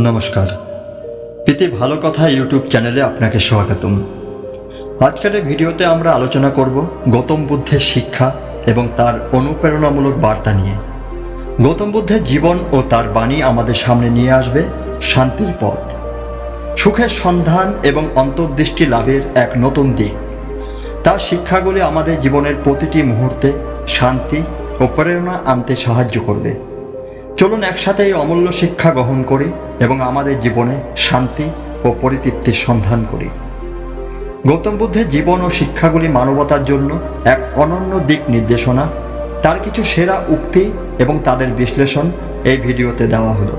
নমস্কার, প্রীতি ভালো কথা ইউটিউব চ্যানেলে আপনাকে স্বাগতম। আজকের এই ভিডিওতে আমরা আলোচনা করব গৌতম বুদ্ধের শিক্ষা এবং তার অনুপ্রেরণামূলক বার্তা নিয়ে। গৌতম বুদ্ধের জীবন ও তার বাণী আমাদের সামনে নিয়ে আসবে শান্তির পথ, সুখের সন্ধান এবং অন্তর্দৃষ্টি লাভের এক নতুন দিক। তার শিক্ষাগুলি আমাদের জীবনের প্রতিটি মুহূর্তে শান্তি ও প্রেরণা আনতে সাহায্য করবে। চলুন একসাথে এই অমূল্য শিক্ষা গ্রহণ করি এবং আমাদের জীবনে শান্তি ও পরিতৃপ্তির সন্ধান করি। গৌতম বুদ্ধের জীবন ও শিক্ষাগুলি মানবতার জন্য এক অনন্য দিক নির্দেশনা। তার কিছু সেরা উক্তি এবং তাদের বিশ্লেষণ এই ভিডিওতে দেওয়া হলো।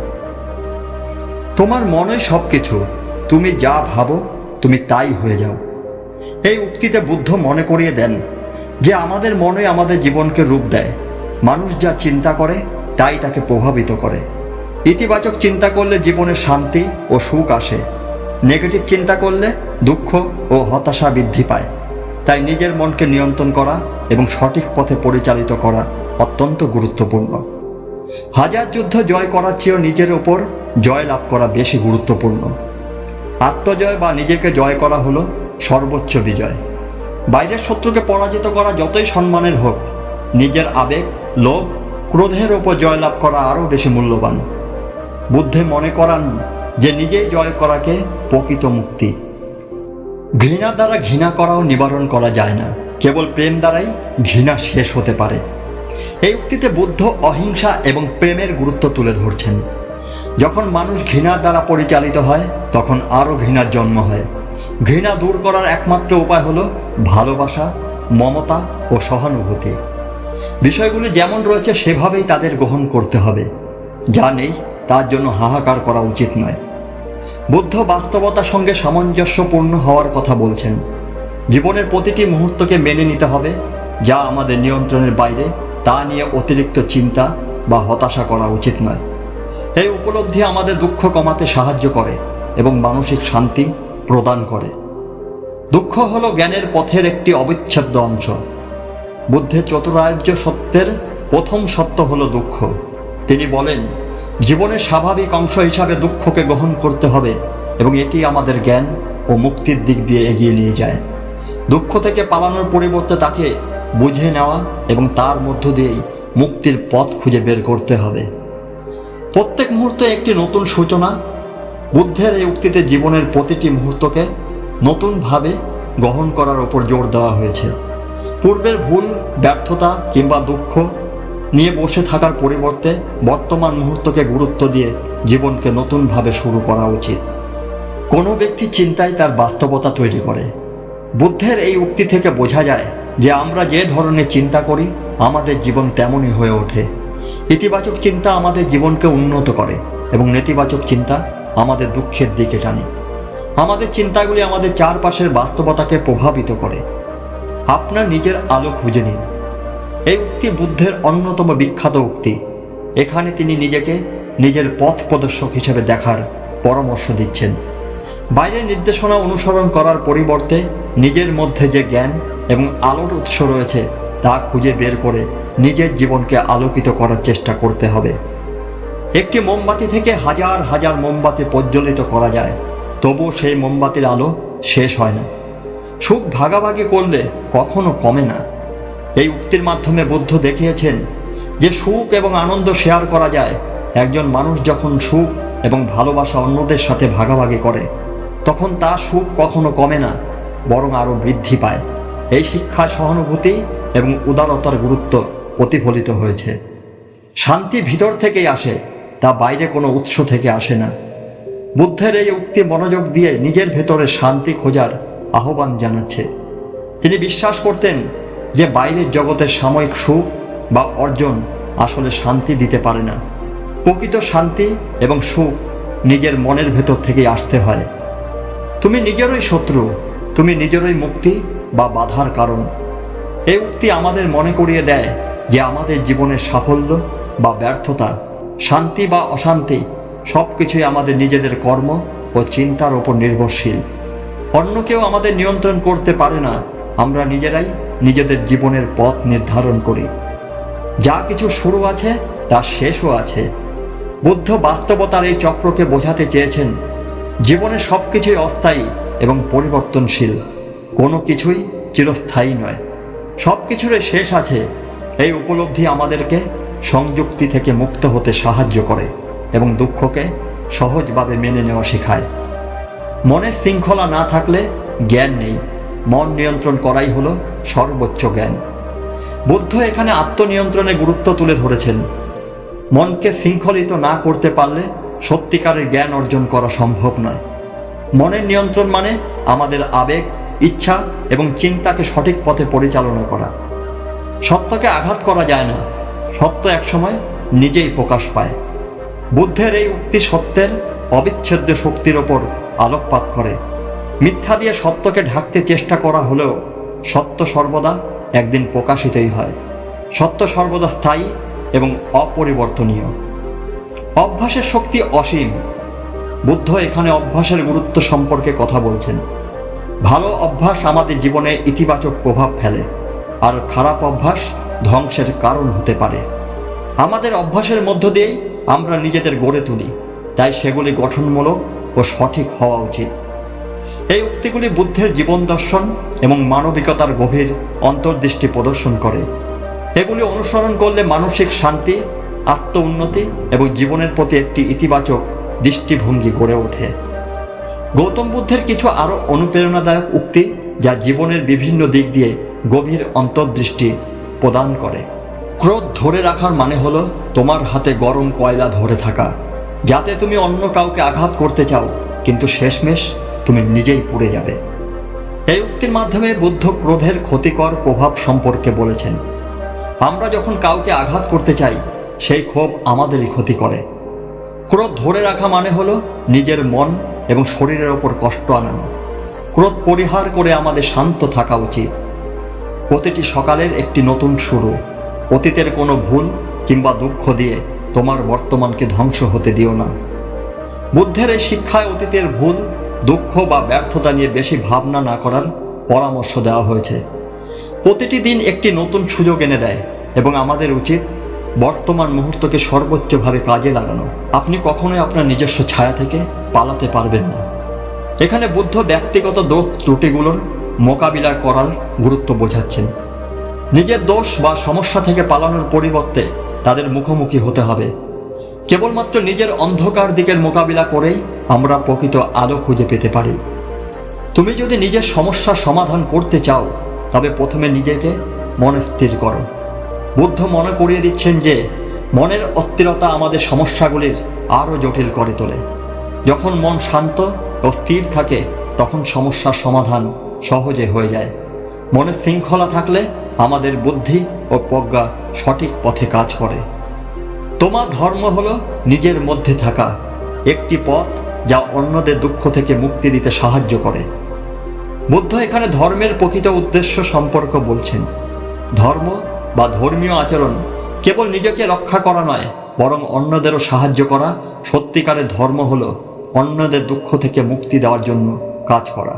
তোমার মনে সব কিছু, তুমি যা ভাবো তুমি তাই হয়ে যাও। এই উক্তিতে বুদ্ধ মনে করিয়ে দেন যে আমাদের মনে আমাদের জীবনকে রূপ দেয়। মানুষ যা চিন্তা করে তাই তাকে প্রভাবিত করে। ইতিবাচক চিন্তা করলে জীবনে শান্তি ও সুখ আসে, নেগেটিভ চিন্তা করলে দুঃখ ও হতাশা বৃদ্ধি পায়। তাই নিজের মনকে নিয়ন্ত্রণ করা এবং সঠিক পথে পরিচালিত করা অত্যন্ত গুরুত্বপূর্ণ। হাজার যুদ্ধ জয় করার চেয়েও নিজের ওপর জয় লাভ করা বেশি গুরুত্বপূর্ণ। আত্মজয় বা নিজেকে জয় করা হলো সর্বোচ্চ বিজয়। বাইরের শত্রুকে পরাজিত করা যতই সম্মানের হোক, নিজের আবেগ, লোভ, ক্রোধের ওপর জয়লাভ করা আরও বেশি মূল্যবান। বুদ্ধে মনে করান যে নিজেই জয় করাকে প্রকৃত মুক্তি। ঘৃণা দ্বারা ঘৃণা করাও নিবারণ করা যায় না, কেবল প্রেম দ্বারাই ঘৃণা শেষ হতে পারে। এই উক্তিতে বুদ্ধ অহিংসা এবং প্রেমের গুরুত্ব তুলে ধরছেন। যখন মানুষ ঘৃণার দ্বারা পরিচালিত হয় তখন আরও ঘৃণার জন্ম হয়। ঘৃণা দূর করার একমাত্র উপায় হলো ভালোবাসা, মমতা ও সহানুভূতি। বিষয়গুলি যেমন রয়েছে সেভাবেই তাদের গ্রহণ করতে হবে। যা নেই তার জন্য হাহাকার করা উচিত নয়। বুদ্ধ বাস্তবতার সঙ্গে সামঞ্জস্যপূর্ণ হওয়ার কথা বলছেন। জীবনের প্রতিটি মুহূর্তকে মেনে নিতে হবে। যা আমাদের নিয়ন্ত্রণের বাইরে তা নিয়ে অতিরিক্ত চিন্তা বা হতাশা করা উচিত নয়। এই উপলব্ধি আমাদের দুঃখ কমাতে সাহায্য করে এবং মানসিক শান্তি প্রদান করে। দুঃখ হলো জ্ঞানের পথের একটি অবিচ্ছেদ্য অংশ। বুদ্ধের চতুরার্য সত্যের প্রথম সত্য হলো দুঃখ। তিনি বলেন, জীবনের স্বাভাবিক অংশ হিসাবে দুঃখকে গ্রহণ করতে হবে এবং এটি আমাদের জ্ঞান ও মুক্তির দিক দিয়ে এগিয়ে নিয়ে যায়। দুঃখ থেকে পালানোর পরিবর্তে তাকে বুঝে নেওয়া এবং তার মধ্য দিয়েই মুক্তির পথ খুঁজে বের করতে হবে। প্রত্যেক মুহূর্তে একটি নতুন সূচনা। বুদ্ধের এই উক্তিতে জীবনের প্রতিটি মুহূর্তকে নতুনভাবে গ্রহণ করার ওপর জোর দেওয়া হয়েছে। পূর্বের ভুল, ব্যর্থতা কিংবা দুঃখ নিয়ে বসে থাকার পরিবর্তে বর্তমান মুহূর্তকে গুরুত্ব দিয়ে জীবনকে নতুনভাবে শুরু করা উচিত। কোনো ব্যক্তি চিন্তায় তার বাস্তবতা তৈরি করে। বুদ্ধের এই উক্তি থেকে বোঝা যায় যে আমরা যে ধরনের চিন্তা করি আমাদের জীবন তেমনই হয়ে ওঠে। ইতিবাচক চিন্তা আমাদের জীবনকে উন্নত করে এবং নেতিবাচক চিন্তা আমাদের দুঃখের দিকে টানে। আমাদের চিন্তাগুলি আমাদের চারপাশের বাস্তবতাকে প্রভাবিত করে। আপনার নিজের আলো খুঁজে নিন। এই উক্তি বুদ্ধের অন্যতম বিখ্যাত উক্তি। এখানে তিনি নিজেকে নিজের পথ প্রদর্শক হিসেবে দেখার পরামর্শ দিচ্ছেন। বাইরের নির্দেশনা অনুসরণ করার পরিবর্তে নিজের মধ্যে যে জ্ঞান এবং আলোর উৎস রয়েছে তা খুঁজে বের করে নিজের জীবনকে আলোকিত করার চেষ্টা করতে হবে। একটি মোমবাতি থেকে হাজার হাজার মোমবাতি প্রজ্বলিত করা যায়, তবুও সেই মোমবাতির আলো শেষ হয় না। সুখ ভাগাভাগি করলে কখনো কমে না। এই উক্তির মাধ্যমে বুদ্ধ দেখিয়েছেন যে সুখ এবং আনন্দ শেয়ার করা যায়। একজন মানুষ যখন সুখ এবং ভালোবাসা অন্যদের সাথে ভাগাভাগি করে তখন তার সুখ কখনো কমে না, বরং আরও বৃদ্ধি পায়। এই শিক্ষায় সহানুভূতি এবং উদারতার গুরুত্ব প্রতিফলিত হয়েছে। শান্তি ভিতর থেকেই আসে, তা বাইরে কোনো উৎস থেকে আসে না। বুদ্ধের এই উক্তি মনোযোগ দিয়ে নিজের ভেতরে শান্তি খোঁজার আহ্বান জানাচ্ছে। তিনি বিশ্বাস করতেন যে বাইরের জগতের সাময়িক সুখ বা অর্জন আসলে শান্তি দিতে পারে না। প্রকৃত শান্তি এবং সুখ নিজের মনের ভেতর থেকেই আসতে হয়। তুমি নিজেরই শত্রু, তুমি নিজেরই মুক্তি বা বাধার কারণ। এই উক্তি আমাদের মনে করিয়ে দেয় যে আমাদের জীবনের সাফল্য বা ব্যর্থতা, শান্তি বা অশান্তি সব কিছুই আমাদের নিজেদের কর্ম ও চিন্তার ওপর নির্ভরশীল। অন্য কেউ আমাদের নিয়ন্ত্রণ করতে পারে না। আমরা নিজেরাই নিজেদের জীবনের পথ নির্ধারণ করি। যা কিছু শুরু আছে তা শেষও আছে। বুদ্ধ বাস্তবতার এই চক্রকে বোঝাতে চেয়েছেন জীবনে সব কিছুই অস্থায়ী এবং পরিবর্তনশীল, কোনো কিছুই চিরস্থায়ী নয়, সব কিছুরই শেষ আছে। এই উপলব্ধি আমাদেরকে সংযুক্তি থেকে মুক্ত হতে সাহায্য করে এবং দুঃখকে সহজভাবে মেনে নেওয়া শেখায়। মনে শৃঙ্খলা না থাকলে জ্ঞান নেই, মন নিয়ন্ত্রণ করাই হলো সর্বোচ্চ জ্ঞান। বুদ্ধ এখানে আত্মনিয়ন্ত্রণের গুরুত্ব তুলে ধরেছেন। মনকে শৃঙ্খলিত না করতে পারলে সত্যিকারের জ্ঞান অর্জন করা সম্ভব নয়। মনের নিয়ন্ত্রণ মানে আমাদের আবেগ, ইচ্ছা এবং চিন্তাকে সঠিক পথে পরিচালনা করা। সত্যকে আঘাত করা যায় না, সত্য একসময় নিজেই প্রকাশ পায়। বুদ্ধের এই উক্তি সত্যের অবিচ্ছেদ্য শক্তির ওপর আলোকপাত করে। মিথ্যা দিয়ে সত্যকে ঢাকতে চেষ্টা করা হলেও সত্য সর্বদা একদিন প্রকাশিতই হয়। সত্য সর্বদা স্থায়ী এবং অপরিবর্তনীয়। অভ্যাসের শক্তি অসীম। বুদ্ধ এখানে অভ্যাসের গুরুত্ব সম্পর্কে কথা বলছেন। ভালো অভ্যাস আমাদের জীবনে ইতিবাচক প্রভাব ফেলে, আর খারাপ অভ্যাস ধ্বংসের কারণ হতে পারে। আমাদের অভ্যাসের মধ্য দিয়েই আমরা নিজেদের গড়ে তুলি, তাই সেগুলি গঠনমূলক ও সঠিক হওয়া উচিত। এই উক্তিগুলি বুদ্ধের জীবন দর্শন এবং মানবিকতার গভীর অন্তর্দৃষ্টি প্রদর্শন করে। এগুলি অনুসরণ করলে মানসিক শান্তি, আত্ম উন্নতি এবং জীবনের প্রতি একটি ইতিবাচক দৃষ্টিভঙ্গি গড়ে ওঠে। গৌতম বুদ্ধের কিছু আরও অনুপ্রেরণাদায়ক উক্তি যা জীবনের বিভিন্ন দিক দিয়ে গভীর অন্তর্দৃষ্টি প্রদান করে। ক্রোধ ধরে রাখার মানে হলো তোমার হাতে গরম কয়লা ধরে থাকা, যাতে তুমি অন্য কাউকে আঘাত করতে চাও কিন্তু শেষমেশ তুমি নিজেই পুড়ে যাবে। এই উক্তির মাধ্যমে বুদ্ধ ক্রোধের ক্ষতিকর প্রভাব সম্পর্কে বলেছেন। আমরা যখন কাউকে আঘাত করতে চাই সেই ক্ষোভ আমাদেরই ক্ষতি করে। ক্রোধ ধরে রাখা মানে হলো নিজের মন এবং শরীরের ওপর কষ্ট আনানো। ক্রোধ পরিহার করে আমাদের শান্ত থাকা উচিত। প্রতিটি সকালের একটি নতুন শুরু। অতীতের কোনো ভুল কিংবা দুঃখ দিয়ে তোমার বর্তমানকে ধ্বংস হতে দিও না। বুদ্ধের এই শিক্ষায় অতীতের ভুল, দুঃখ বা ব্যর্থতা নিয়ে বেশি ভাবনা না করার পরামর্শ দেওয়া হয়েছে। প্রতিটি দিন একটি নতুন সুযোগ এনে দেয় এবং আমাদের উচিত বর্তমান মুহূর্তকে সর্বোচ্চভাবে কাজে লাগানো। আপনি কখনোই আপনার নিজস্ব ছায়া থেকে পালাতে পারবেন না। এখানে বুদ্ধ ব্যক্তিগত দোষ ত্রুটিগুলোর মোকাবিলা করার গুরুত্ব বোঝাচ্ছেন। নিজের দোষ বা সমস্যা থেকে পালানোর পরিবর্তে তাদের মুখোমুখি হতে হবে। কেবলমাত্র নিজের অন্ধকার দিকের মোকাবিলা করেই আমরা প্রকৃত আলো খুঁজে পেতে পারি। তুমি যদি নিজের সমস্যার সমাধান করতে চাও তবে প্রথমে নিজেকে মনে স্থির করো। বুদ্ধ মনে করিয়ে দিচ্ছেন যে মনের অস্থিরতা আমাদের সমস্যাগুলির আরও জটিল করে তোলে। যখন মন শান্ত ও স্থির থাকে তখন সমস্যার সমাধান সহজে হয়ে যায়। মনে শৃঙ্খলা থাকলে আমাদের বুদ্ধি ও প্রজ্ঞা সঠিক পথে কাজ করে। তোমার ধর্ম হলো নিজের মধ্যে থাকা একটি পথ যা অন্যদের দুঃখ থেকে মুক্তি দিতে সাহায্য করে। বুদ্ধ এখানে ধর্মের প্রকৃত উদ্দেশ্য সম্পর্ক বলছেন। ধর্ম বা ধর্মীয় আচরণ কেবল নিজেকে রক্ষা করা নয়, বরং অন্যদেরও সাহায্য করা। সত্যিকারের ধর্ম হলো অন্যদের দুঃখ থেকে মুক্তি দেওয়ার জন্য কাজ করা।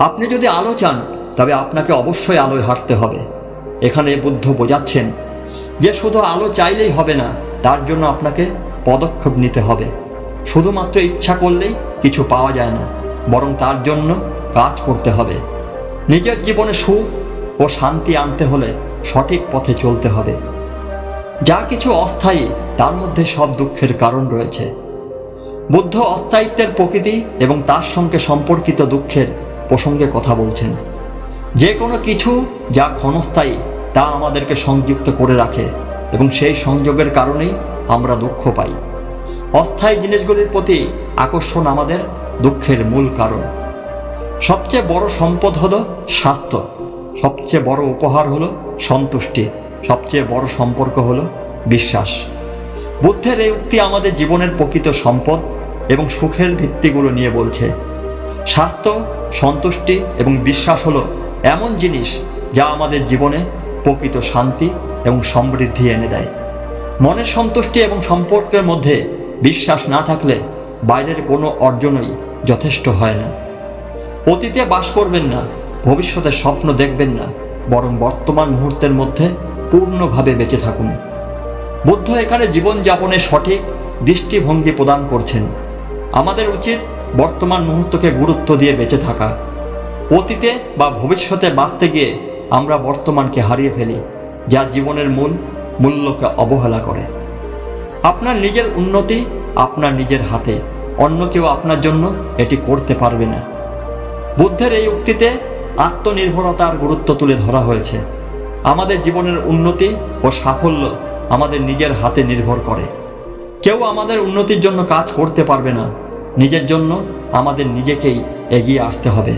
আপনি যদি আলো চান তবে আপনাকে অবশ্যই আলোয় হাঁটতে হবে। এখানে বুদ্ধ বোঝাচ্ছেন যে শুধু আলো চাইলেই হবে না, তার জন্য আপনাকে পদক্ষেপ নিতে হবে। শুধুমাত্র ইচ্ছা করলেই কিছু পাওয়া যায় না, বরং তার জন্য কাজ করতে হবে। নিজের জীবনে সুখ ও শান্তি আনতে হলে সঠিক পথে চলতে হবে। যা কিছু অস্থায়ী তার মধ্যে সব দুঃখের কারণ রয়েছে। বুদ্ধ অস্থায়িত্বের প্রকৃতি এবং তার সঙ্গে সম্পর্কিত দুঃখের প্রসঙ্গে কথা বলছেন। যে কোনো কিছু যা ক্ষণস্থায়ী তা আমাদেরকে সংযুক্ত করে রাখে এবং সেই সংযোগের কারণেই আমরা দুঃখ পাই। অস্থায়ী জিনিসগুলির প্রতি আকর্ষণ আমাদের দুঃখের মূল কারণ। সবচেয়ে বড় সম্পদ হলো স্বাস্থ্য, সবচেয়ে বড় উপহার হলো সন্তুষ্টি, সবচেয়ে বড় সম্পর্ক হলো বিশ্বাস। বুদ্ধের এই উক্তি আমাদের জীবনের প্রকৃত সম্পদ এবং সুখের ভিত্তিগুলো নিয়ে বলছে। স্বাস্থ্য, সন্তুষ্টি এবং বিশ্বাস হলো এমন জিনিস যা আমাদের জীবনে প্রকৃত শান্তি এবং সমৃদ্ধি এনে দেয়। মনের সন্তুষ্টি এবং সম্পর্কের মধ্যে বিশ্বাস না থাকলে বাইরের কোনো অর্জনই যথেষ্ট হয় না। অতীতে বাস করবেন না, ভবিষ্যতের স্বপ্ন দেখবেন না, বরং বর্তমান মুহূর্তের মধ্যে পূর্ণভাবে বেঁচে থাকুন। বুদ্ধ এখানে জীবনযাপনের সঠিক দৃষ্টিভঙ্গি প্রদান করছেন। আমাদের উচিত বর্তমান মুহূর্তকে গুরুত্ব দিয়ে বেঁচে থাকা। অতীতে বা ভবিষ্যতে বাঁচতে গিয়ে আমরা বর্তমানকে হারিয়ে ফেলি, যা জীবনের মূল্যকে অবহেলা করে। আপনার নিজের উন্নতি আপনার নিজের হাতে, অন্য কেউ আপনার জন্য এটি করতে পারবে না। বুদ্ধের এই উক্তিতে আত্মনির্ভরতার গুরুত্ব তুলে ধরা হয়েছে। আমাদের জীবনের উন্নতি ও সাফল্য আমাদের নিজের হাতে নির্ভর করে। কেউ আমাদের উন্নতির জন্য কাজ করতে পারবে না। নিজের জন্য আমাদের নিজেকেই এগিয়ে আসতে হবে।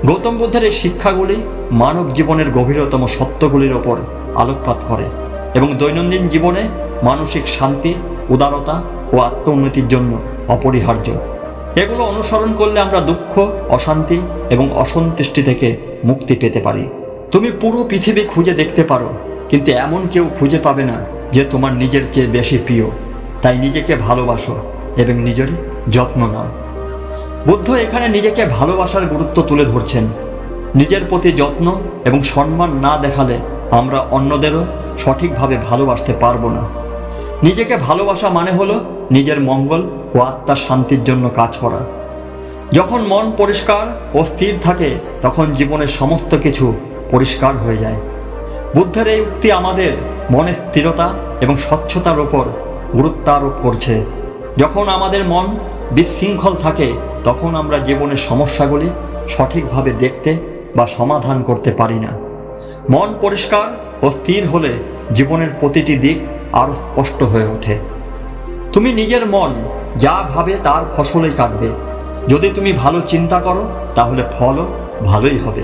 গৌতম বুদ্ধের এই শিক্ষাগুলি মানব জীবনের গভীরতম সত্যগুলির ওপর আলোকপাত করে এবং দৈনন্দিন জীবনে মানসিক শান্তি, উদারতা ও আত্ম উন্নতির জন্য অপরিহার্য। এগুলো অনুসরণ করলে আমরা দুঃখ, অশান্তি এবং অসন্তুষ্টি থেকে মুক্তি পেতে পারি। তুমি পুরো পৃথিবী খুঁজে দেখতে পারো, কিন্তু এমন কেউ খুঁজে পাবে না যে তোমার নিজের চেয়ে বেশি প্রিয়। তাই নিজেকে ভালোবাসো এবং নিজেরই যত্ন নাও। বুদ্ধ এখানে নিজেকে ভালোবাসার গুরুত্ব তুলে ধরছেন। নিজের প্রতি যত্ন এবং সম্মান না দেখালে আমরা অন্যদেরও সঠিকভাবে ভালোবাসতে পারবো না। নিজেকে ভালোবাসা মানে হলো নিজের মঙ্গল ও আত্মার শান্তির জন্য কাজ করা। যখন মন পরিষ্কার ও স্থির থাকে তখন জীবনের সমস্ত কিছু পরিষ্কার হয়ে যায়। বুদ্ধের এই উক্তি আমাদের মনের স্থিরতা এবং স্বচ্ছতার ওপর গুরুত্ব আরোপ করছে। যখন আমাদের মন বিশৃঙ্খল থাকে তখন আমরা জীবনের সমস্যাগুলি সঠিকভাবে দেখতে বা সমাধান করতে পারি না। মন পরিষ্কার ও স্থির হলে জীবনের প্রতিটি দিক আরও স্পষ্ট হয়ে ওঠে। তুমি নিজের মন যা ভাবে তার ফসলই কাটবে। যদি তুমি ভালো চিন্তা করো তাহলে ফলও ভালোই হবে।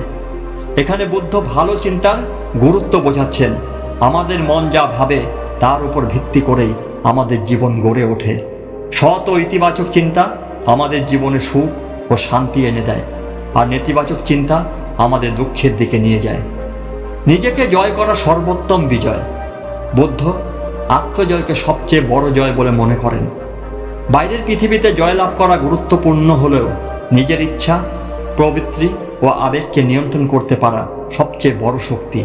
এখানে বুদ্ধ ভালো চিন্তার গুরুত্ব বোঝাচ্ছেন। আমাদের মন যা ভাবে তার উপর ভিত্তি করেই আমাদের জীবন গড়ে ওঠে। সৎ ও ইতিবাচক চিন্তা আমাদের জীবনে সুখ ও শান্তি এনে দেয়, আর নেতিবাচক চিন্তা আমাদের দুঃখের দিকে নিয়ে যায়। নিজেকে জয় করা সর্বোত্তম বিজয়। বুদ্ধ আত্মজয়কে সবচেয়ে বড় জয় বলে মনে করেন। বাইরের পৃথিবীতে জয়লাভ করা গুরুত্বপূর্ণ হলেও নিজের ইচ্ছা, প্রবৃত্তি ও আবেগকে নিয়ন্ত্রণ করতে পারা সবচেয়ে বড় শক্তি।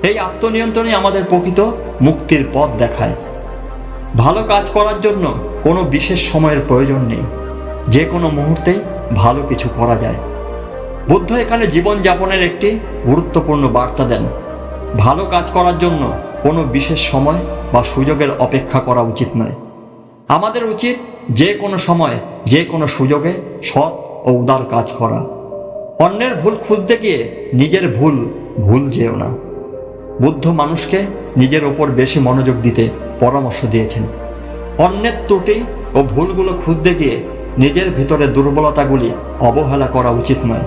এই আত্মনিয়ন্ত্রণই আমাদের প্রকৃত মুক্তির পথ দেখায়। ভালো কাজ করার জন্য কোনো বিশেষ সময়ের প্রয়োজন নেই। যে কোনো মুহূর্তেই ভালো কিছু করা যায়। বুদ্ধ এখানে জীবনযাপনের একটি গুরুত্বপূর্ণ বার্তা দেন। ভালো কাজ করার জন্য কোনো বিশেষ সময় বা সুযোগের অপেক্ষা করা উচিত নয়। আমাদের উচিত যে কোনো সময়, যে কোনো সুযোগে সৎ ও উদার কাজ করা। অন্যের ভুল খুঁজতে গিয়ে নিজের ভুল যেও না। বুদ্ধ মানুষকে নিজের ওপর বেশি মনোযোগ দিতে পরামর্শ দিয়েছেন। অন্যের ত্রুটি ও ভুলগুলো খুঁজতে গিয়ে নিজের ভিতরে দুর্বলতাগুলি অবহেলা করা উচিত নয়।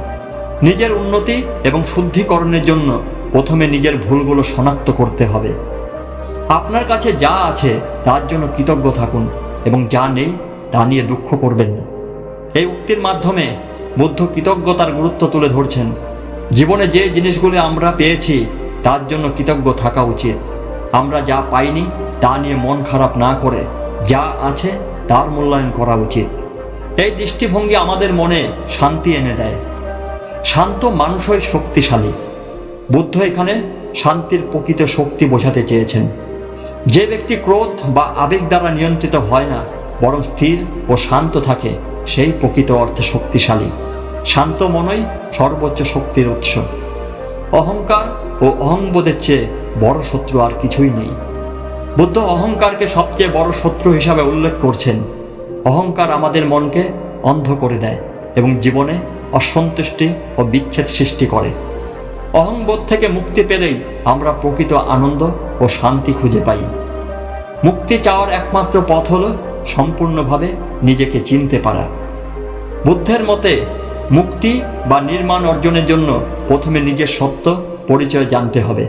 নিজের উন্নতি এবং শুদ্ধিকরণের জন্য প্রথমে নিজের ভুলগুলো শনাক্ত করতে হবে। আপনার কাছে যা আছে তার জন্য কৃতজ্ঞ থাকুন এবং যা নেই তা নিয়ে দুঃখ করবেন না। এই উক্তির মাধ্যমে বুদ্ধ কৃতজ্ঞতার গুরুত্ব তুলে ধরছেন। জীবনে যে জিনিসগুলি আমরা পেয়েছি তার জন্য কৃতজ্ঞ থাকা উচিত। আমরা যা পাইনি তা নিয়ে মন খারাপ না করে যা আছে তার মূল্যায়ন করা উচিত। এই দৃষ্টিভঙ্গি আমাদের মনে শান্তি এনে দেয়। শান্ত মানুষই শক্তিশালী। বুদ্ধ এখানে শান্তির প্রকৃত শক্তি বোঝাতে চেয়েছেন। যে ব্যক্তি ক্রোধ বা আবেগ দ্বারা নিয়ন্ত্রিত হয় না, বরং স্থির ও শান্ত থাকে, সেই প্রকৃত অর্থে শক্তিশালী। শান্ত মনই সর্বোচ্চ শক্তির উৎস। অহংকার ও অহংবোধের চেয়ে বড় শত্রু আর কিছুই নেই। বুদ্ধ অহংকারকে সবচেয়ে বড় শত্রু হিসাবে উল্লেখ করছেন। অহংকার আমাদের মনকে অন্ধ করে দেয় এবং জীবনে অসন্তুষ্টি ও বিচ্ছেদ সৃষ্টি করে। অহংবোধ থেকে মুক্তি পেলেই আমরা প্রকৃত আনন্দ ও শান্তি খুঁজে পাই। মুক্তি চাওয়ার একমাত্র পথ হলো সম্পূর্ণভাবে নিজেকে চিনতে পারা। বুদ্ধের মতে মুক্তি বা নির্মাণ অর্জনের জন্য প্রথমে নিজের সত্য পরিচয় জানতে হবে।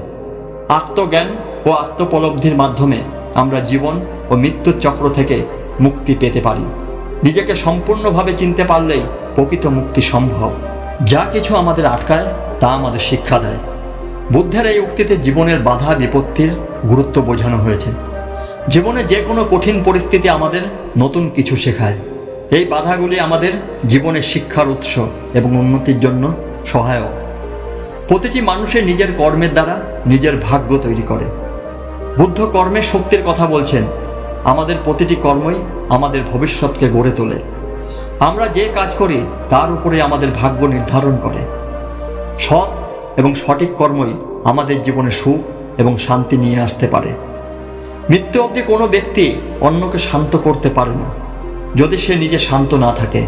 আত্মজ্ঞান ও আত্মোপলব্ধির মাধ্যমে আমরা জীবন ও মৃত্যুর চক্র থেকে মুক্তি পেতে পারি। নিজেকে সম্পূর্ণভাবে চিনতে পারলেই প্রকৃত মুক্তি সম্ভব। যা কিছু আমাদের আটকায় তা আমাদের শিক্ষা দেয়। বুদ্ধের এই উক্তিতে জীবনের বাধা বিপত্তির গুরুত্ব বোঝানো হয়েছে। জীবনে যে কোনো কঠিন পরিস্থিতি আমাদের নতুন কিছু শেখায়। এই বাধাগুলি আমাদের জীবনের শিক্ষার উৎস এবং উন্নতির জন্য সহায়ক। প্রতিটি মানুষের নিজের কর্মের দ্বারা নিজের ভাগ্য তৈরি করে। বুদ্ধ কর্মের শক্তির কথা বলছেন। আমাদের প্রতিটি কর্মই আমাদের ভবিষ্যৎকে গড়ে তোলে। আমরা যে কাজ করি তার উপরে আমাদের ভাগ্য নির্ধারণ করে। সৎ এবং সঠিক কর্মই আমাদের জীবনে সুখ এবং শান্তি নিয়ে আসতে পারে। মৃত্যু অবধি কোনো ব্যক্তি অন্যকে শান্ত করতে পারে না যদি সে নিজে শান্ত না থাকে।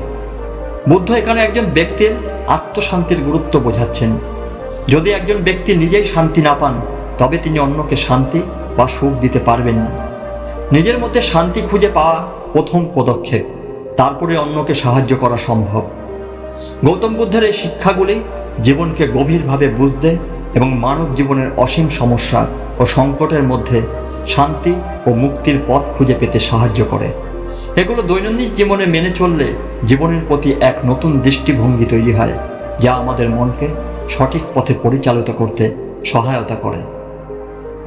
বুদ্ধ এখানে একজন ব্যক্তির আত্মশান্তির গুরুত্ব বোঝাচ্ছেন। যদি একজন ব্যক্তি নিজেই শান্তি না পান তবে তিনি অন্যকে শান্তি বা সুখ দিতে পারবেন না। নিজের মধ্যে শান্তি খুঁজে পাওয়া প্রথম পদক্ষেপ, তারপরে অন্যকে সাহায্য করা সম্ভব। গৌতম বুদ্ধের এই শিক্ষাগুলি জীবনকে গভীরভাবে বুঝতে এবং মানব জীবনের অসীম সমস্যা ও সংকটের মধ্যে শান্তি ও মুক্তির পথ খুঁজে পেতে সাহায্য করে। এগুলো দৈনন্দিন জীবনে মেনে চললে জীবনের প্রতি এক নতুন দৃষ্টিভঙ্গি তৈরি হয়, যা আমাদের মনকে সঠিক পথে পরিচালিত করতে সহায়তা করে।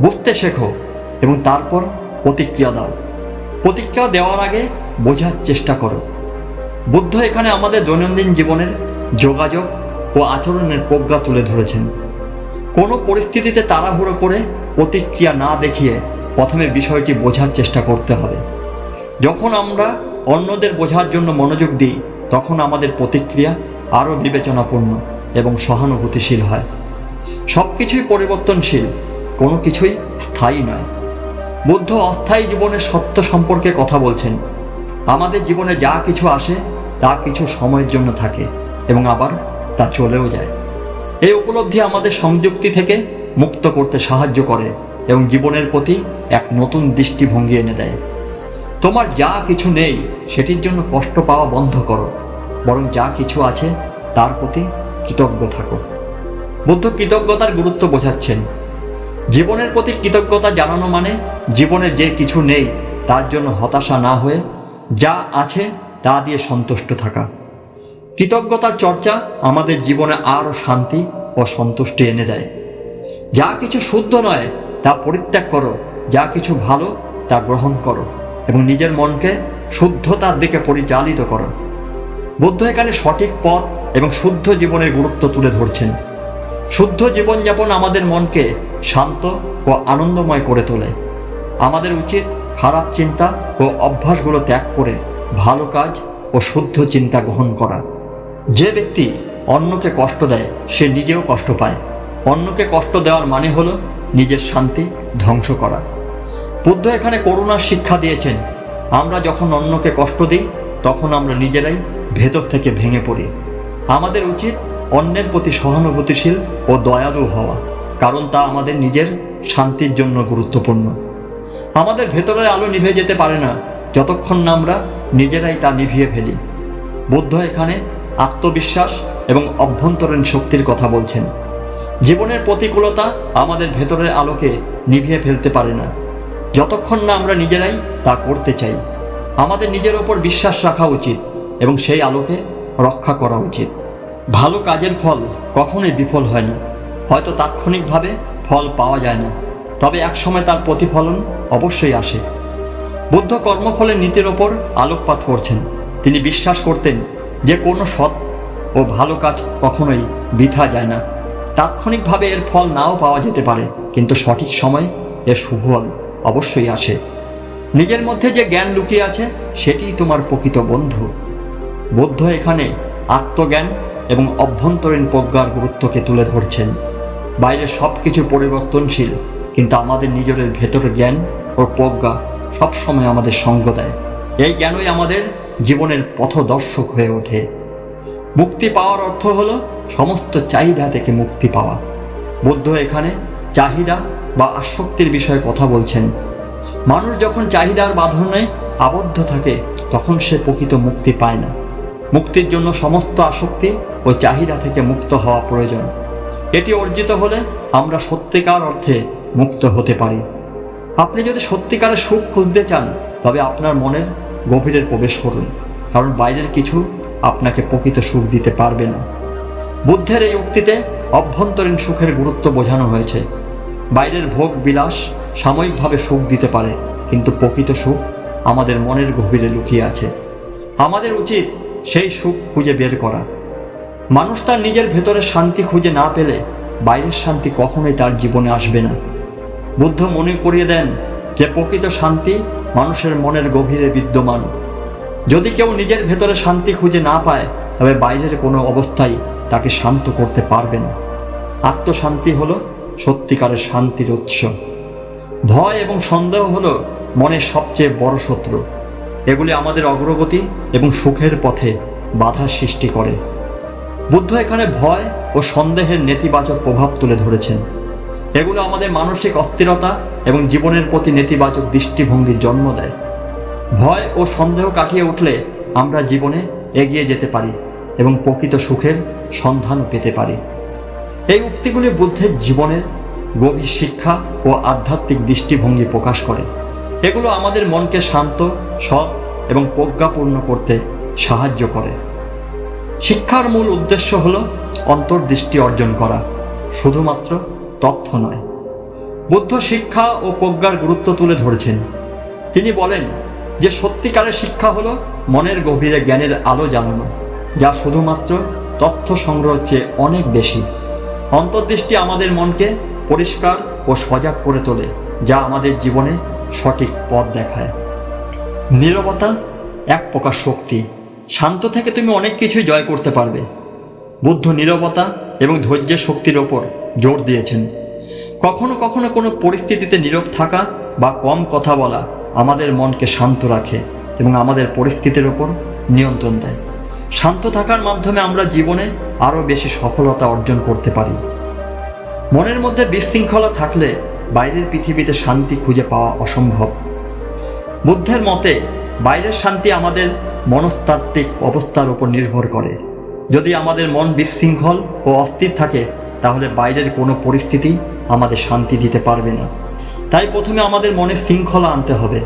বুঝতে শেখো এবং তারপর প্রতিক্রিয়া দাও। প্রতিক্রিয়া দেওয়ার আগে বোঝার চেষ্টা করো। বুদ্ধ এখানে আমাদের দৈনন্দিন জীবনের যোগাযোগ ও আচরণের প্রজ্ঞা তুলে ধরেছেন। কোনো পরিস্থিতিতে তাড়াহুড়ো করে প্রতিক্রিয়া না দেখিয়ে প্রথমে বিষয়টি বোঝার চেষ্টা করতে হবে। যখন আমরা অন্যদের বোঝার জন্য মনোযোগ দিই তখন আমাদের প্রতিক্রিয়া আরও বিবেচনাপূর্ণ এবং সহানুভূতিশীল হয়। সব কিছুই পরিবর্তনশীল, কোনো কিছুই স্থায়ী নয়। বুদ্ধ অস্থায়ী জীবনের সত্য সম্পর্কে কথা বলছেন। আমাদের জীবনে যা কিছু আসে তা কিছু সময়ের জন্য থাকে এবং আবার তা চলেও যায়। এই উপলব্ধি আমাদের সংযুক্তি থেকে মুক্ত করতে সাহায্য করে এবং জীবনের প্রতি এক নতুন দৃষ্টিভঙ্গি এনে দেয়। তোমার যা কিছু নেই সেটির জন্য কষ্ট পাওয়া বন্ধ করো, বরং যা কিছু আছে তার প্রতি কৃতজ্ঞ থাকো। বুদ্ধ কৃতজ্ঞতার গুরুত্ব বোঝাচ্ছেন। জীবনের প্রতি কৃতজ্ঞতা জানানো মানে জীবনে যে কিছু নেই তার জন্য হতাশা না হয়ে যা আছে তা দিয়ে সন্তুষ্ট থাকা। কৃতজ্ঞতার চর্চা আমাদের জীবনে আরও শান্তি ও সন্তুষ্টি এনে দেয়। যা কিছু শুদ্ধ নয় তা পরিত্যাগ করো, যা কিছু ভালো তা গ্রহণ করো এবং নিজের মনকে শুদ্ধতার দিকে পরিচালিত করো। বুদ্ধ এখানে সঠিক পথ এবং শুদ্ধ জীবনের গুরুত্ব তুলে ধরছেন। শুদ্ধ জীবনযাপন আমাদের মনকে শান্ত ও আনন্দময় করে তোলে। আমাদের উচিত খারাপ চিন্তা ও অভ্যাসগুলো ত্যাগ করে ভালো কাজ ও শুদ্ধ চিন্তা গ্রহণ করা। যে ব্যক্তি অন্যকে কষ্ট দেয় সে নিজেও কষ্ট পায়। অন্যকে কষ্ট দেওয়ার মানে হলো নিজের শান্তি ধ্বংস করা। বুদ্ধ এখানে করুণার শিক্ষা দিয়েছেন। আমরা যখন অন্যকে কষ্ট দিই তখন আমরা নিজেরাই ভেতর থেকে ভেঙে পড়ি। আমাদের উচিত অন্যের প্রতি সহানুভূতিশীল ও দয়ালু হওয়া, কারণ তা আমাদের নিজের শান্তির জন্য গুরুত্বপূর্ণ। আমাদের ভেতরের আলো নিভে যেতে পারে না যতক্ষণ না আমরা নিজেরাই তা নিভিয়ে ফেলি। বুদ্ধ এখানে আত্মবিশ্বাস এবং অভ্যন্তরীণ শক্তির কথা বলছেন। জীবনের প্রতিকূলতা আমাদের ভেতরের আলোকে নিভিয়ে ফেলতে পারে না যতক্ষণ না আমরা নিজেরাই তা করতে চাই। আমাদের নিজের ওপর বিশ্বাস রাখা উচিত এবং সেই আলোকে রক্ষা করা উচিত। ভালো কাজের ফল কখনোই বিফল হয় না। হয়তো তাৎক্ষণিকভাবে ফল পাওয়া যায় না, তবে একসময় তার প্রতিফলন অবশ্যই আসে। বুদ্ধ কর্মফলের নীতির ওপর আলোকপাত করছেন। তিনি বিশ্বাস করতেন যে কোনো সৎ ও ভালো কাজ কখনোই বৃথা যায় না। তাৎক্ষণিকভাবে এর ফল নাও পাওয়া যেতে পারে, কিন্তু সঠিক সময় এর সুফল অবশ্যই আসে। নিজের মধ্যে যে জ্ঞান লুকিয়ে আছে সেটিই তোমার প্রকৃত বন্ধু। বুদ্ধ এখানে আত্মজ্ঞান এবং অভ্যন্তরীণ প্রজ্ঞার গুরুত্বকে তুলে ধরছেন। বাইরে সব কিছু পরিবর্তনশীল, কিন্তু আমাদের নিজের ভেতরের জ্ঞান ও প্রজ্ঞা সবসময় আমাদের সঙ্গ দেয়। এই জ্ঞানই আমাদের জীবনের পথদর্শক হয়ে ওঠে। মুক্তি পাওয়ার অর্থ হলো সমস্ত চাহিদা থেকে মুক্তি পাওয়া। বুদ্ধ এখানে চাহিদা বা আসক্তির বিষয়ে কথা বলছেন। মানুষ যখন চাহিদার বাঁধনে আবদ্ধ থাকে তখন সে প্রকৃত মুক্তি পায় না। মুক্তির জন্য সমস্ত আসক্তি ও চাহিদা থেকে মুক্ত হওয়া প্রয়োজন। এটি অর্জিত হলে আমরা সত্যিকার অর্থে মুক্ত হতে পারি। আপনি যদি সত্যিকারের সুখ খুঁজতে চান তবে আপনার মনের গভীরে প্রবেশ করুন, কারণ বাইরের কিছু আপনাকে প্রকৃত সুখ দিতে পারবে না। বুদ্ধের এই উক্তিতে অভ্যন্তরীণ সুখের গুরুত্ব বোঝানো হয়েছে। বাইরের ভোগ বিলাস সাময়িকভাবে সুখ দিতে পারে, কিন্তু প্রকৃত সুখ আমাদের মনের গভীরে লুকিয়ে আছে। আমাদের উচিত সেই সুখ খুঁজে বের করা। মানুষ তার নিজের ভেতরে শান্তি খুঁজে না পেলে বাইরের শান্তি কখনোই তার জীবনে আসবে না। বুদ্ধ মনে করিয়ে দেন যে প্রকৃত শান্তি মানুষের মনের গভীরে বিদ্যমান। যদি কেউ নিজের ভেতরে শান্তি খুঁজে না পায়, তবে বাইরের কোনো অবস্থায় তাকে শান্ত করতে পারবে না। আত্মশান্তি হলো সত্যিকারের শান্তির উৎস। ভয় এবং সন্দেহ হলো মনের সবচেয়ে বড় শত্রু। এগুলি আমাদের অগ্রগতি এবং সুখের পথে বাধা সৃষ্টি করে। বুদ্ধ এখানে ভয় ও সন্দেহের নেতিবাচক প্রভাব তুলে ধরেছেন। এগুলো আমাদের মানসিক অস্থিরতা এবং জীবনের প্রতি নেতিবাচক দৃষ্টিভঙ্গির জন্ম দেয়। ভয় ও সন্দেহ কাটিয়ে উঠলে আমরা জীবনে এগিয়ে যেতে পারি এবং প্রকৃত সুখের সন্ধানও পেতে পারি। এই উক্তিগুলি বুদ্ধের জীবনের গভীর শিক্ষা ও আধ্যাত্মিক দৃষ্টিভঙ্গি প্রকাশ করে। এগুলো আমাদের মনকে শান্ত, সৎ এবং প্রজ্ঞাপূর্ণ করতে সাহায্য করে। শিক্ষার মূল উদ্দেশ্য হল অন্তর্দৃষ্টি অর্জন করা, শুধুমাত্র তথ্য নয়। বুদ্ধ শিক্ষা ও প্রজ্ঞার গুরুত্ব তুলে ধরেছেন। তিনি বলেন যে সত্যিকারের শিক্ষা হলো মনের গভীরে জ্ঞানের আলো জ্বালানো, যা শুধুমাত্র তথ্য সংগ্রহের চেয়ে অনেক বেশি। অন্তর্দৃষ্টি আমাদের মনকে পরিষ্কার ও সজাগ করে তোলে, যা আমাদের জীবনে সঠিক পথ দেখায়। নীরবতা এক প্রকার শক্তি। শান্ত থেকে তুমি অনেক কিছুই জয় করতে পারবে। বুদ্ধ নীরবতা এবং ধৈর্যের শক্তির ওপর জোর দিয়েছেন। কখনো কখনো কোনো পরিস্থিতিতে নীরব থাকা বা কম কথা বলা আমাদের মনকে শান্ত রাখে এবং আমাদের পরিস্থিতির ওপর নিয়ন্ত্রণ দেয়। শান্ত থাকার মাধ্যমে আমরা জীবনে আরও বেশি সফলতা অর্জন করতে পারি। মনের মধ্যে বিশৃঙ্খলা থাকলে বাইরের পৃথিবীতে শান্তি খুঁজে পাওয়া অসম্ভব। বুদ্ধের মতে বাইরের শান্তি আমাদের মনস্তাত্ত্বিক অবস্থার উপর নির্ভর করে। যদি আমাদের মন বিশৃঙ্খল ও অস্থির থাকে, তাহলে বাইরের কোনো পরিস্থিতি আমাদের শান্তি দিতে পারবে না। তাই প্রথমে আমাদের মনে শৃঙ্খলা আনতে হবে।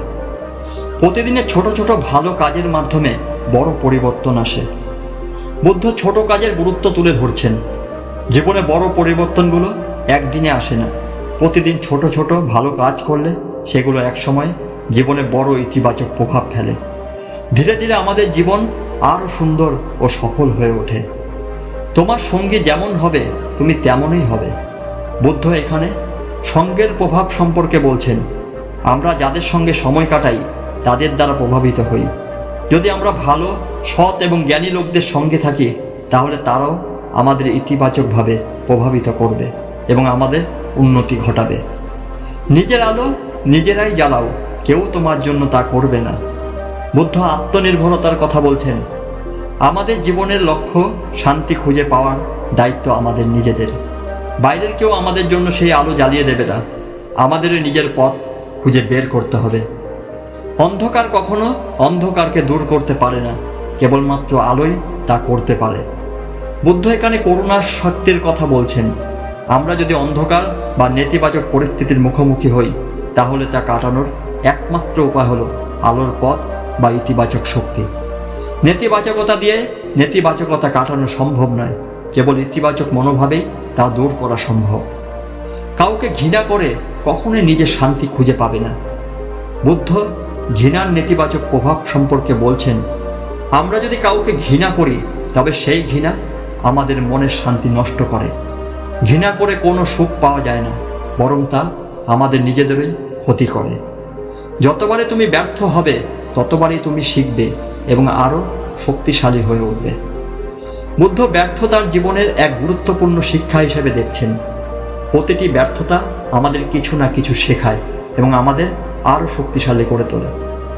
প্রতিদিনের ছোট ছোট ভালো কাজের মাধ্যমে বড় পরিবর্তন আসে। বুদ্ধ ছোট কাজের গুরুত্ব তুলে ধরছেন। জীবনে বড় পরিবর্তনগুলো একদিনে আসে না। প্রতিদিন ছোট ছোট ভালো কাজ করলে সেগুলো একসময় জীবনে বড় ইতিবাচক প্রভাব ফেলে। ধীরে ধীরে আমাদের জীবন আরও সুন্দর ও সফল হয়ে ওঠে। তোমার সঙ্গী যেমন হবে তুমি তেমনই হবে। বুদ্ধ এখানে সঙ্গের প্রভাব সম্পর্কে বলছেন। আমরা যাদের সঙ্গে সময় কাটাই তাদের দ্বারা প্রভাবিত হই। যদি আমরা ভালো, সৎ এবং জ্ঞানী লোকদের সঙ্গে থাকি, তাহলে তারাও আমাদের ইতিবাচকভাবে প্রভাবিত করবে এবং আমাদের উন্নতি ঘটাবে। নিজের আলো নিজেরাই জ্বালাও, কেউ তোমার জন্য তা করবে না। বুদ্ধ আত্মনির্ভরতার কথা বলছেন। আমাদের জীবনের লক্ষ্য শান্তি খুঁজে পাওয়ার দায়িত্ব আমাদের নিজেদের। বাইরের কেউ আমাদের জন্য সেই আলো জ্বালিয়ে দেবে না। আমাদের নিজের পথ খুঁজে বের করতে হবে। অন্ধকার কখনো অন্ধকারকে দূর করতে পারে না, কেবলমাত্র আলোই তা করতে পারে। বুদ্ধ এখানে করুণার শক্তির কথা বলছেন। আমরা যদি অন্ধকার বা নেতিবাচক পরিস্থিতির মুখোমুখি হই, তাহলে তা কাটানোর একমাত্র উপায় হলো আলোর পথ বা ইতিবাচক শক্তি। নেতিবাচকতা দিয়ে নেতিবাচকতা কাটানো সম্ভব নয়, কেবল ইতিবাচক মনোভাবেই তা দূর করা সম্ভব। কাউকে ঘৃণা করে কখনোই নিজের শান্তি খুঁজে পাবে না। বুদ্ধ ঘৃণার নেতিবাচক প্রভাব সম্পর্কে বলছেন। আমরা যদি কাউকে ঘৃণা করি, তবে সেই ঘৃণা আমাদের মনের শান্তি নষ্ট করে। ঘৃণা করে কোনো সুখ পাওয়া যায় না, বরং তা আমাদের নিজেদেরই ক্ষতি করে। যতবারে তুমি ব্যর্থ হবে, ততবারই তুমি শিখবে এবং আরও শক্তিশালী হয়ে উঠবে। বুদ্ধ ব্যর্থতার জীবনের এক গুরুত্বপূর্ণ শিক্ষা হিসেবে দেখছেন। প্রতিটি ব্যর্থতা আমাদের কিছু না কিছু শেখায় এবং আমাদের আরও শক্তিশালী করে তোলে।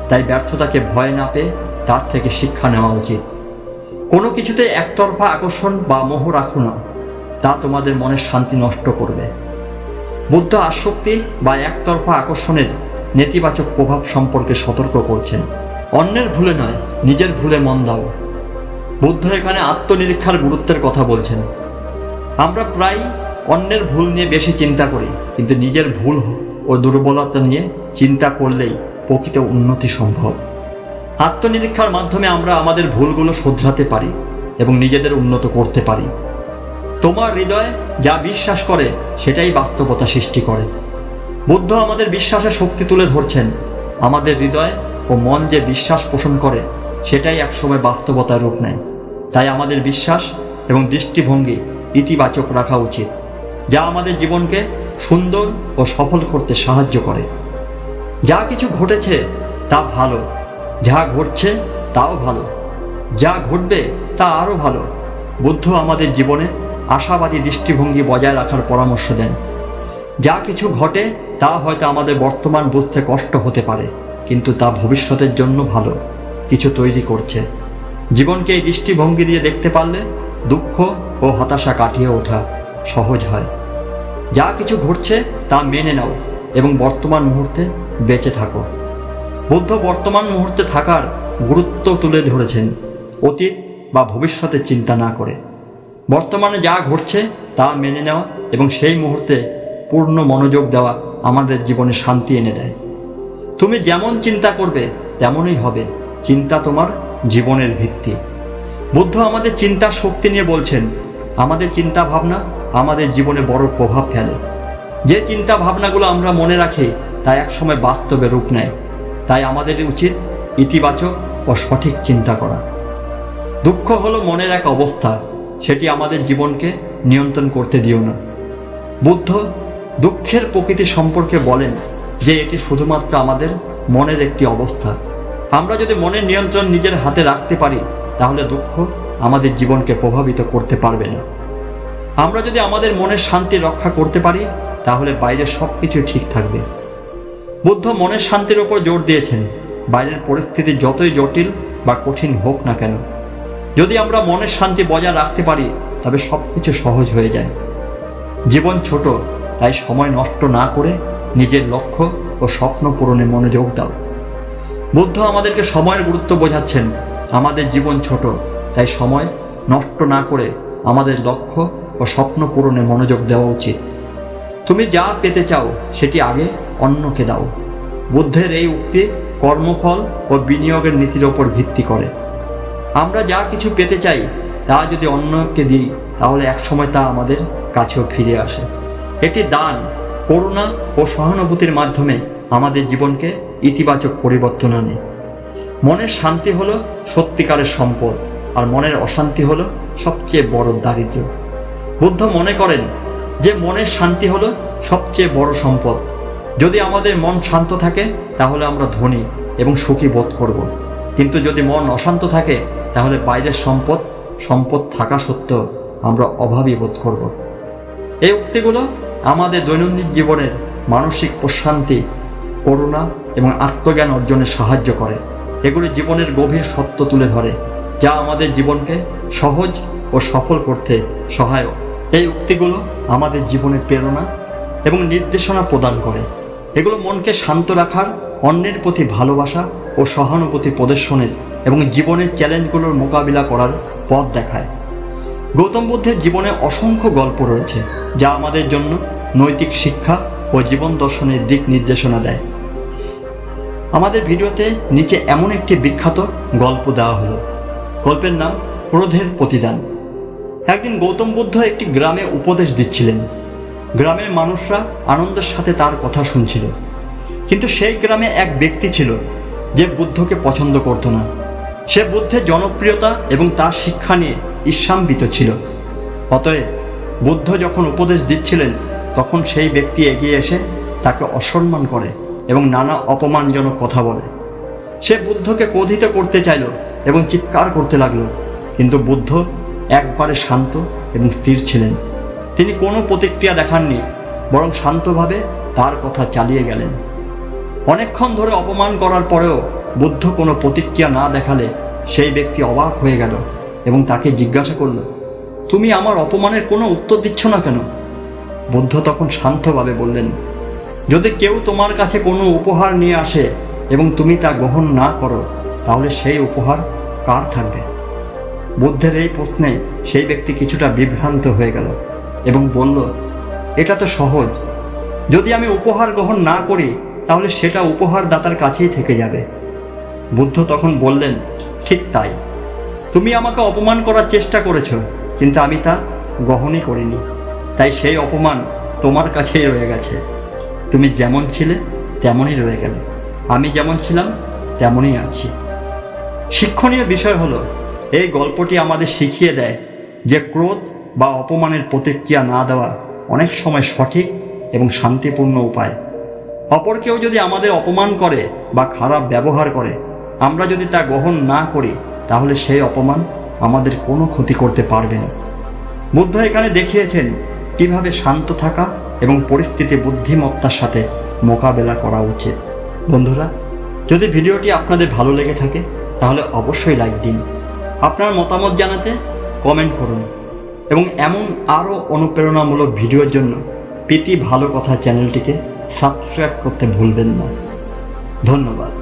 তাই ব্যর্থতাকে ভয় না পেয়ে তার থেকে শিক্ষা নেওয়া উচিত। কোনো কিছুতে একতরফা আকর্ষণ বা মোহ রাখো না, তা তোমাদের মনের শান্তি নষ্ট করবে। বুদ্ধ আসক্তি বা একতরফা আকর্ষণের নেতিবাচক প্রভাব সম্পর্কে সতর্ক করছেন। অন্যের ভুলে নয়, নিজের ভুলে মন দাও। বুদ্ধ এখানে আত্মনিরীক্ষার গুরুত্বের কথা বলছেন। আমরা প্রায় অন্যের ভুল নিয়ে বেশি চিন্তা করি, কিন্তু নিজের ভুল ও দুর্বলতা নিয়ে চিন্তা করলেই প্রকৃত উন্নতি সম্ভব। আত্মনিরীক্ষার মাধ্যমে আমরা আমাদের ভুলগুলো শোধরাতে পারি এবং নিজেদের উন্নত করতে পারি। তোমার হৃদয় যা বিশ্বাস করে সেটাই বাস্তবতা সৃষ্টি করে। বুদ্ধ আমাদের বিশ্বাসের শক্তি তুলে ধরছেন। আমাদের হৃদয় ও মন যে বিশ্বাস পোষণ করে, সেটাই একসময় বাস্তবতার রূপ নেয়। তাই আমাদের বিশ্বাস এবং দৃষ্টিভঙ্গি ইতিবাচক রাখা উচিত, যা আমাদের জীবনকে সুন্দর ও সফল করতে সাহায্য করে। যা কিছু ঘটেছে তা ভালো, যা ঘটছে তাও ভালো, যা ঘটবে তা আরও ভালো। বুদ্ধ আমাদের জীবনে আশাবাদী দৃষ্টিভঙ্গি বজায় রাখার পরামর্শ দেন। যা কিছু ঘটে তা হয়তো আমাদের বর্তমান বুঝতে কষ্ট হতে পারে, কিন্তু তা ভবিষ্যতের জন্য ভালো কিছু তৈরি করছে। জীবনকে এই দৃষ্টিভঙ্গি দিয়ে দেখতে পারলে দুঃখ ও হতাশা কাটিয়ে ওঠা সহজ হয়। যা কিছু ঘটছে তা মেনে নাও এবং বর্তমান মুহূর্তে বেঁচে থাকো। বুদ্ধ বর্তমান মুহূর্তে থাকার গুরুত্ব তুলে ধরেছেন, অতীত বা ভবিষ্যতের চিন্তা না করে। বর্তমানে যা ঘটছে তা মেনে নেওয়া এবং সেই মুহূর্তে পূর্ণ মনোযোগ দেওয়া আমাদের জীবনে শান্তি এনে দেয়। তুমি যেমন চিন্তা করবে তেমনই হবে, চিন্তা তোমার জীবনের ভিত্তি। বুদ্ধ আমাদের চিন্তার শক্তি নিয়ে বলছেন, আমাদের চিন্তা ভাবনা আমাদের জীবনে বড় প্রভাব ফেলে। যে চিন্তা ভাবনাগুলো আমরা মনে রাখি তা একসময় বাস্তবে রূপ নেয়। তাই আমাদের উচিত ইতিবাচক ও সঠিক চিন্তা করা। দুঃখ হলো মনের এক অবস্থা, সেটি আমাদের জীবনকে নিয়ন্ত্রণ করতে দিও না। বুদ্ধ দুঃখের প্রকৃতি সম্পর্কে বলেন যে এটি শুধুমাত্র আমাদের মনের একটি অবস্থা। আমরা যদি মনের নিয়ন্ত্রণ নিজের হাতে রাখতে পারি তাহলে দুঃখ আমাদের জীবনকে প্রভাবিত করতে পারবে না। আমরা যদি আমাদের মনের শান্তি রক্ষা করতে পারি তাহলে বাইরের সব কিছু ঠিক থাকবে। বুদ্ধ মনের শান্তির ওপর জোর দিয়েছেন, বাইরের পরিস্থিতি যতই জটিল বা কঠিন হোক না কেন, যদি আমরা মনের শান্তি বজায় রাখতে পারি তবে সব কিছু সহজ হয়ে যায়। জীবন ছোট, তাই সময় নষ্ট না করে নিজের লক্ষ্য ও স্বপ্ন পূরণে মনোযোগ দাও। বুদ্ধ আমাদেরকে সময়ের গুরুত্ব বোঝাচ্ছেন, আমাদের জীবন ছোট, তাই সময় নষ্ট না করে আমাদের লক্ষ্য ও স্বপ্ন পূরণে মনোযোগ দেওয়া উচিত। তুমি যা পেতে চাও সেটি আগে অন্যকে দাও। বুদ্ধের এই উক্তি কর্মফল ও বিনিয়োগের নীতির ওপর ভিত্তি করে। আমরা যা কিছু পেতে চাই তা যদি অন্যকে দিই তাহলে একসময় তা আমাদের কাছেও ফিরে আসে। এটি দান, করুণা ও সহানুভূতির মাধ্যমে আমাদের জীবনকে ইতিবাচক পরিবর্তন আনে। মনের শান্তি হলো সত্যিকারের সম্পদ, আর মনের অশান্তি হলো সবচেয়ে বড় দারিদ্র্য। বুদ্ধ মনে করেন যে মনের শান্তি হলো সবচেয়ে বড় সম্পদ। যদি আমাদের মন শান্ত থাকে তাহলে আমরা ধনী এবং সুখী বোধ করব, কিন্তু যদি মন অশান্ত থাকে তাহলে বাইরের সম্পদ থাকা সত্ত্বেও আমরা অভাবী বোধ করব। এই উক্তিগুলো আমাদের দৈনন্দিন জীবনের মানসিক প্রশান্তি, করুণা এবং আত্মজ্ঞান অর্জনে সাহায্য করে। এগুলি জীবনের গভীর সত্য তুলে ধরে, যা আমাদের জীবনকে সহজ ও সফল করতে সহায়ক। এই উক্তিগুলো আমাদের জীবনে প্রেরণা এবং নির্দেশনা প্রদান করে। এগুলো মনকে শান্ত রাখার, অন্যের প্রতি ভালোবাসা ও সহানুভূতি প্রদর্শনের এবং জীবনের চ্যালেঞ্জগুলোর মোকাবিলা করার পথ দেখায়। গৌতম বুদ্ধের জীবনে অসংখ্য গল্প রয়েছে যা আমাদের জন্য নৈতিক শিক্ষা ও জীবন দর্শনের দিক নির্দেশনা দেয়। আমাদের ভিডিওতে নিচে এমন একটি বিখ্যাত গল্প দেওয়া হলো। গল্পের নাম ক্রোধের প্রতিদান। একদিন গৌতম বুদ্ধ একটি গ্রামে উপদেশ দিচ্ছিলেন। গ্রামের মানুষরা আনন্দের সাথে তার কথা শুনছিল, কিন্তু সেই গ্রামে এক ব্যক্তি ছিল যে বুদ্ধকে পছন্দ করত না। সে বুদ্ধের জনপ্রিয়তা এবং তার শিক্ষা নিয়ে ঈর্ষান্বিত ছিল। অতএব বুদ্ধ যখন উপদেশ দিচ্ছিলেন তখন সেই ব্যক্তি এগিয়ে এসে তাকে অসম্মান করে এবং নানা অপমানজনক কথা বলে। সে বুদ্ধকে ক্রোধিত করতে চাইল এবং চিৎকার করতে লাগলো, কিন্তু বুদ্ধ একবারে শান্ত এবং স্থির ছিলেন। তিনি কোনো প্রতিক্রিয়া দেখাননি, বরং শান্তভাবে তার কথা চালিয়ে গেলেন। অনেকক্ষণ ধরে অপমান করার পরেও বুদ্ধ কোনো প্রতিক্রিয়া না দেখালে সেই ব্যক্তি অবাক হয়ে গেল এবং তাকে জিজ্ঞাসা করল, তুমি আমার অপমানের কোনো উত্তর দিচ্ছ না কেন? বুদ্ধ তখন শান্তভাবে বললেন, যদি কেউ তোমার কাছে কোনো উপহার নিয়ে আসে এবং তুমি তা গ্রহণ না করো তাহলে সেই উপহার কার থাকবে? বুদ্ধের এই প্রশ্নে সেই ব্যক্তি কিছুটা বিভ্রান্ত হয়ে গেল এবং বলল, এটা তো সহজ, যদি আমি উপহার গ্রহণ না করি তাহলে সেটা উপহার দাতার কাছেই থেকে যাবে। বুদ্ধ তখন বললেন, ঠিক তাই, তুমি আমাকে অপমান করার চেষ্টা করেছ, কিন্তু আমি তা গ্রহণই করিনি, তাই সেই অপমান তোমার কাছেই রয়ে গেছে। তুমি যেমন ছিলে তেমনই রয়ে গেলে, আমি যেমন ছিলাম তেমনই আছি। শিক্ষণীয় বিষয় হলো, এই গল্পটি আমাদের শিখিয়ে দেয় যে ক্রোধ বা অপমানের প্রতিক্রিয়া না দেওয়া অনেক সময় সঠিক এবং শান্তিপূর্ণ উপায়। অপর কেউ যদি আমাদের অপমান করে বা খারাপ ব্যবহার করে, আমরা যদি তা গ্রহণ না করি, তাহলে সেই অপমান আমাদের কোনো ক্ষতি করতে পারবে না। বুদ্ধ এখানে দেখিয়েছেন কিভাবে শান্ত থাকা এবং পরিস্থিতি বুদ্ধিমত্তার সাথে মোকাবেলা করা উচিত। বন্ধুরা, যদি ভিডিওটি আপনাদের ভালো লেগে থাকে তাহলে অবশ্যই লাইক দিন, আপনার মতামত জানাতে কমেন্ট করুন এবং এমন আরও অনুপ্রেরণামূলক ভিডিওর জন্য প্রীতি ভালো কথা চ্যানেলটিকে সাবস্ক্রাইব করতে ভুলবেন না। ধন্যবাদ।